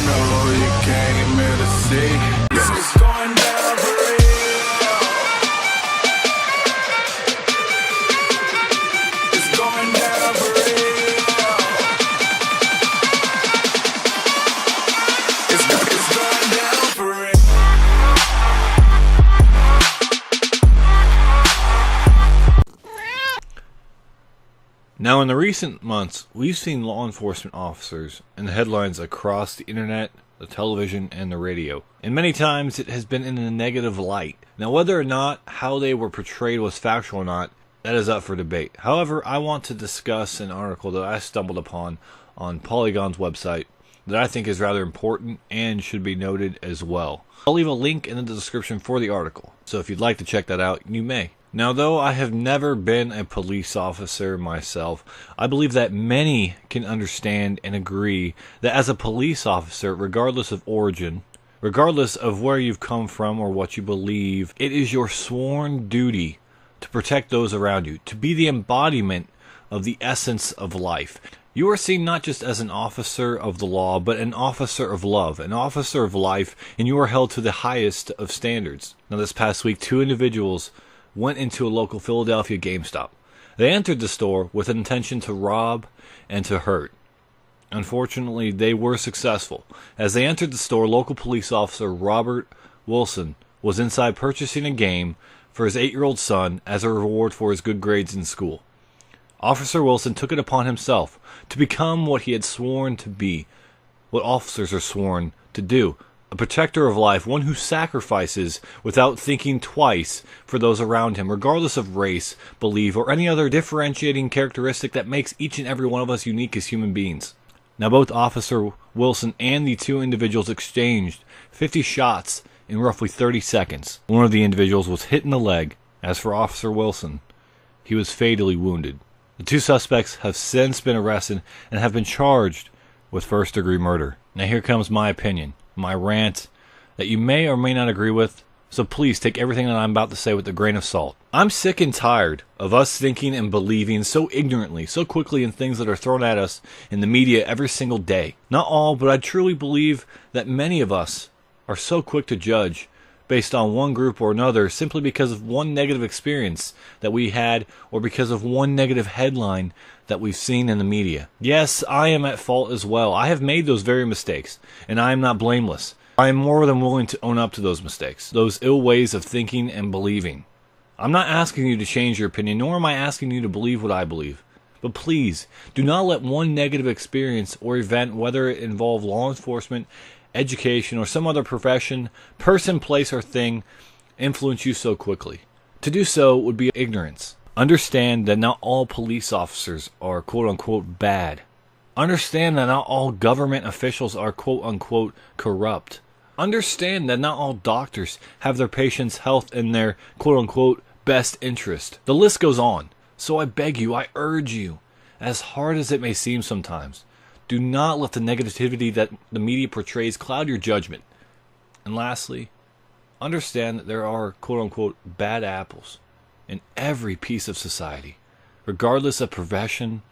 know you came here to see. It's going down for real. It's going down for real. It's going down for real. Now, in the recent months, we've seen law enforcement officers in the headlines across the internet, the television, and the radio. And many times it has been in a negative light. Now, whether or not how they were portrayed was factual or not, that is up for debate. However, I want to discuss an article that I stumbled upon on Polygon's website that I think is rather important and should be noted as well. I'll leave a link in the description for the article, so if you'd like to check that out, you may. Now, though I have never been a police officer myself, I believe that many can understand and agree that as a police officer, regardless of origin, regardless of where you've come from or what you believe, it is your sworn duty to protect those around you, to be the embodiment of the essence of life. You are seen not just as an officer of the law, but an officer of love, an officer of life, and you are held to the highest of standards. Now, this past week, 2 individuals went into a local Philadelphia GameStop. They entered the store with an intention to rob and to hurt. Unfortunately, they were successful. As they entered the store, local police officer Robert Wilson was inside purchasing a game for his 8-year-old son as a reward for his good grades in school. Officer Wilson took it upon himself to become what he had sworn to be, what officers are sworn to do. A protector of life, one who sacrifices without thinking twice for those around him, regardless of race, belief, or any other differentiating characteristic that makes each and every one of us unique as human beings. Now, both Officer Wilson and the 2 individuals exchanged 50 shots in roughly 30 seconds. One of the individuals was hit in the leg. As for Officer Wilson, he was fatally wounded. The 2 suspects have since been arrested and have been charged with first-degree murder. Now, here comes my opinion. My rant that you may or may not agree with, so please take everything that I'm about to say with a grain of salt. I'm sick and tired of us thinking and believing so ignorantly, so quickly in things that are thrown at us in the media every single day. Not all, but I truly believe that many of us are so quick to judge based on one group or another simply because of one negative experience that we had or because of one negative headline that we've seen in the media. Yes, I am at fault as well. I have made those very mistakes, and I am not blameless. I am more than willing to own up to those mistakes, those ill ways of thinking and believing. I'm not asking you to change your opinion, nor am I asking you to believe what I believe. But please, do not let one negative experience or event, whether it involve law enforcement, education, or some other profession, person, place, or thing, influence you so quickly. To do so would be ignorance. Understand that not all police officers are quote-unquote bad. Understand that not all government officials are quote-unquote corrupt. Understand that not all doctors have their patients' health in their quote-unquote best interest. The list goes on. So I beg you, I urge you, as hard as it may seem sometimes, do not let the negativity that the media portrays cloud your judgment. And lastly, understand that there are quote-unquote bad apples in every piece of society, regardless of profession,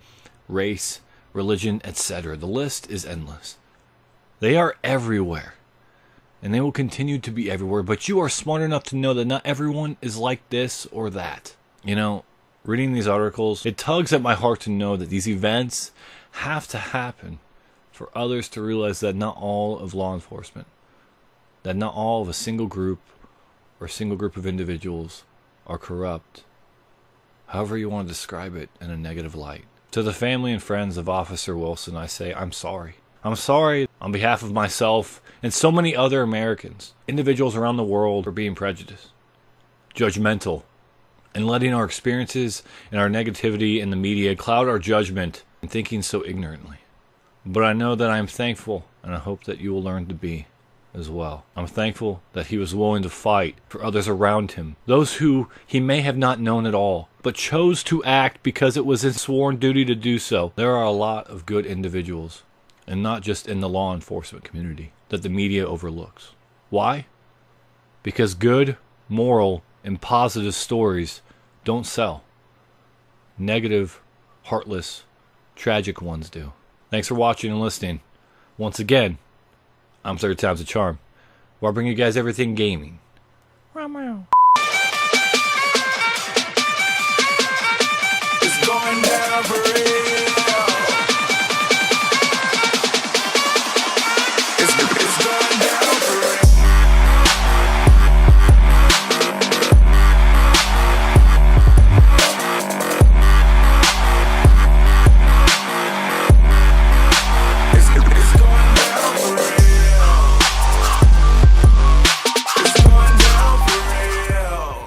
race, religion, etc. The list is endless. They are everywhere, and they will continue to be everywhere, but you are smart enough to know that not everyone is like this or that. You know, reading these articles, it tugs at my heart to know that these events have to happen for others to realize that not all of law enforcement, that not all of a single group or a single group of individuals are corrupt, however you want to describe it in a negative light. To the family and friends of Officer Wilson, I say, I'm sorry. I'm sorry on behalf of myself and so many other Americans, individuals around the world, for being prejudiced, judgmental, and letting our experiences and our negativity in the media cloud our judgment and thinking so ignorantly. But I know that I am thankful, and I hope that you will learn to be as well. I'm thankful that he was willing to fight for others around him, those who he may have not known at all, but chose to act because it was his sworn duty to do so. There are a lot of good individuals, and not just in the law enforcement community, that the media overlooks. Why? Because good, moral, and positive stories don't sell. Negative, heartless, tragic ones do. Thanks for watching and listening. Once again, I'm Third Time's a Charm, where I bring you guys everything gaming. Meow, meow.